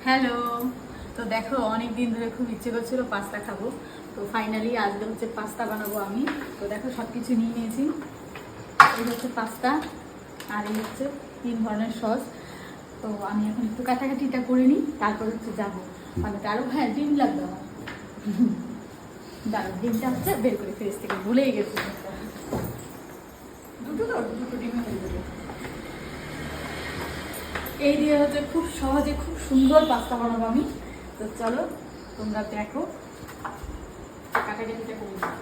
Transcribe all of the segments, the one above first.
Hello. তো দেখো, অনেক দিন ধরে খুব ইচ্ছে করছিল পাস্তা খাবো। তো ফাইনালি আজকে হচ্ছে পাস্তা বানাবো আমি। তো দেখো, সব কিছু নিয়ে নিয়েছি। এই হচ্ছে পাস্তা, আর এই হচ্ছে 3 ধরনের সস। তো আমি এখন একটু কাটাকাটিটা করে নিই, তারপর হচ্ছে যাবো মানে আরও। হ্যাঁ, ডিম লাগবে আমার। দাঁড়াও, ডিমটা হচ্ছে বের করে ফ্রিজ থেকে, ভুলেই গেছি। দুটো ডিমে হয়ে যাবে। এই দিয়ে হচ্ছে খুব সহজে খুব সুন্দর পাস্তা বানাবো আমি। তো চলো তোমরা দেখো, কাটাকাটিটা করে নিই।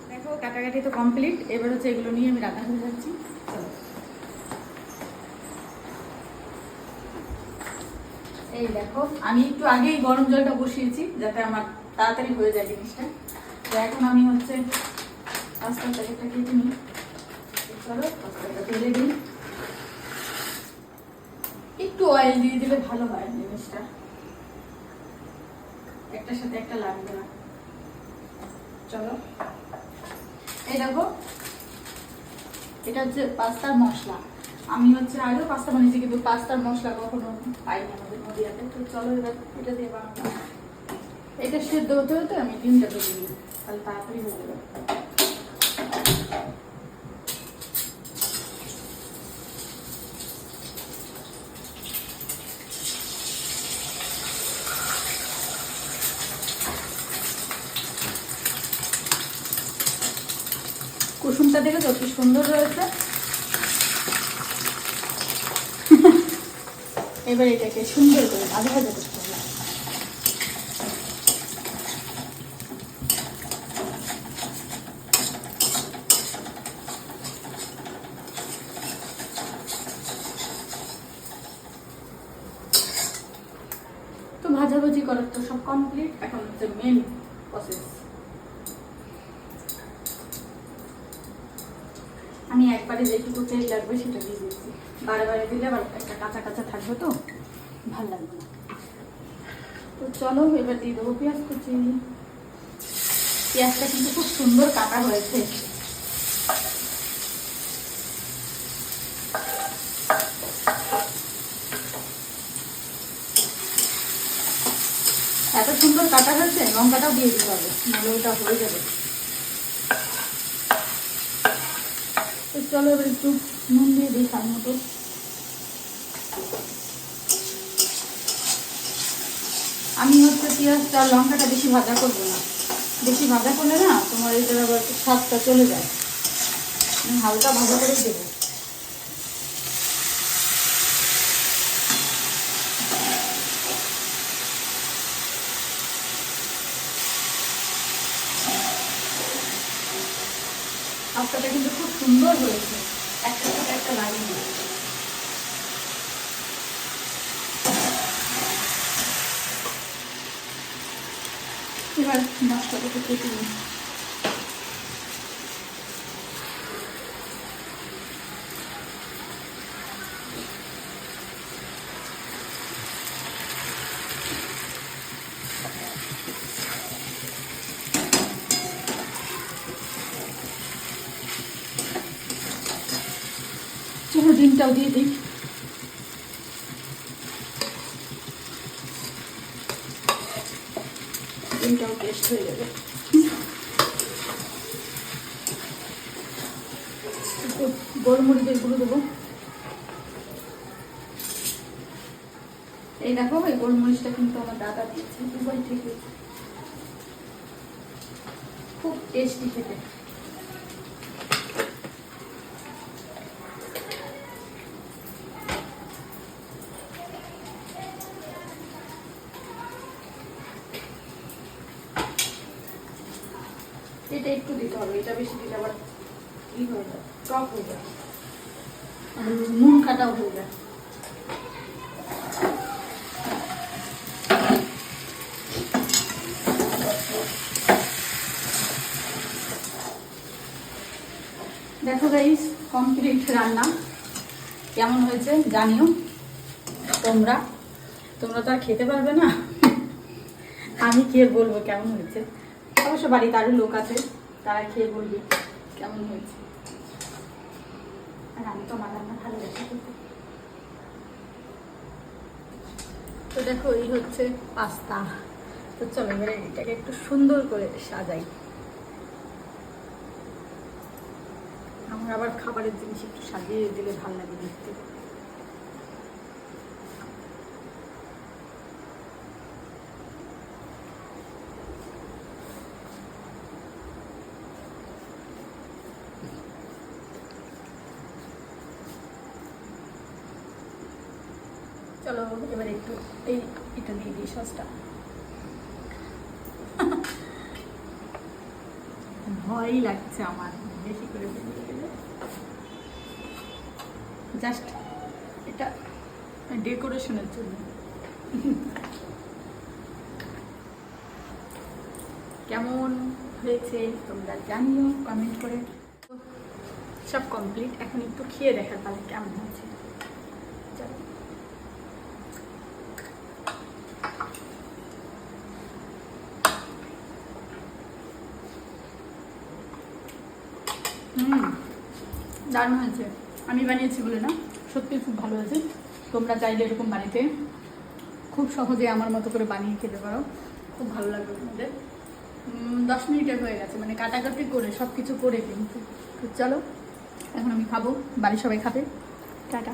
দেখো, কাটাকাটি তো কমপ্লিট। এবার হচ্ছে এগুলো নিয়ে আমি রান্না করে যাচ্ছি। চলো। এই দেখো, আমি একটু আগেই গরম জলটা বসিয়েছি যাতে আমার তাড়াতাড়ি হয়ে যায় জিনিসটা। তো এখন আমি হচ্ছে পাস্তার প্যাকেটটা কেটে নিই। চলো পাস্তাটা ঢেলে দিই। একটু অয়েল দিয়ে দিলে ভালো হয় জিনিসটা, একটার সাথে একটা লাগবে না। চলো, এই দেখো, এটা হচ্ছে পাস্তার মশলা। আমি হচ্ছে আগেও পাস্তা বানিয়েছি, কিন্তু পাস্তার মশলা কখনো পাইনি আমাদের নদীয়াতে। তো চলো এবার এটা দিয়ে বানাবো। এটা সেদ্ধ হতে হতে আমি ডিমটা দিয়ে দিই, তাহলে তাড়াতাড়ি হয়ে যাবে। কুসুমটা দেখে তো কি সুন্দর রয়েছে। এবার এটাকে সুন্দর করে ভাজা ভাজা করতে হবে। তো ভাজাভাজি করার তো সব কমপ্লিট, এখন হচ্ছে মেন প্রসেস। আমি একবারে যেটুকু তেল লাগবে সেটা দিয়ে দিচ্ছি। বারে বারে দিলে আবার একটা কাঁচা কাঁচা থাকবে, তো ভালো লাগবে না। তো চলো এবার দিয়ে দেবো পেঁয়াজ কুচি। পেঁয়াজটা কিন্তু খুব সুন্দর কাটা হয়েছে। এত সুন্দর কাটা হয়েছে, লঙ্কাটাও দিয়ে দিতে হবে, নাহলে ওটা হয়ে যাবে। তো চলো এবার একটু নুন দিয়ে দিই তার মতো। আমি হচ্ছে পেঁয়াজটা লঙ্কাটা বেশি ভাজা করবো না, বেশি ভাজা করলে না তোমার এইটার আবার স্বাদটা চলে যায়। আমি হালকা ভাজা করেই দেবো। পাস্তাটা কিন্তু খুব সুন্দর হয়েছে, একটার সাথে একটা লাগেনি। এবার মশলাটাকে কেটে নিই। চলো ডিমটাও দিয়ে দিই। ডিমটাও টেস্ট হয়ে যাবে। একটু গোলমরিচের গুঁড়ো দেবো। এই দেখো, এই গোলমরিচটা কিন্তু আমার দাদা দিয়েছে দুবাই থেকে, খুব টেস্টি খেতে। এটা একটু দিতে হবে, এটা বেশি দিলে আবার ই হয়ে যায়, টক হয়ে যায়, নুন কাটাও হয়ে যায়। দেখো গাইস, কমপ্লিট রান্না। কেমন হয়েছে জানিও। তোমরা তোমরা তো আর খেতে পারবে না, আমি খেয়ে বলবো কেমন হয়েছে। অবশ্য বাড়িতে আরো লোক আছে, তারা খেয়ে বলবে কেমন হয়েছে। আর আমি তো আমার রান্না ভালোবাসি। তো দেখো এই হচ্ছে পাস্তা। তো চলো এবারে এটাকে একটু সুন্দর করে সাজাই। আমার আবার খাবারের জিনিস একটু সাজিয়ে দিলে ভালো লাগে দেখতে। চলো এবার একটু এটা দিয়ে দিই সসটা। ভয়ই লাগছে আমার বেশি করে বেরিয়ে গেলে। জাস্ট এটা ডেকোরেশনের জন্য। কেমন হয়েছে তোমরা জানিও কমেন্ট করে। সব কমপ্লিট, এখন একটু খেয়ে দেখার পালে কেমন হয়েছে। চলো দারুণ হয়েছে। আমি বানিয়েছি বলে না, সত্যি খুব ভালো হয়েছে। তোমরা চাইলে এরকম বাড়িতে খুব সহজে আমার মতো করে বানিয়ে খেতে পারো, খুব ভালো লাগবে তোমাদের। 10 মিনিটে হয়ে গেছে, মানে কাটাকাটি করে সব কিছু করে কিন্তু। তো চলো এখন আমি খাবো, বাড়ির সবাই খাবে। টাটা।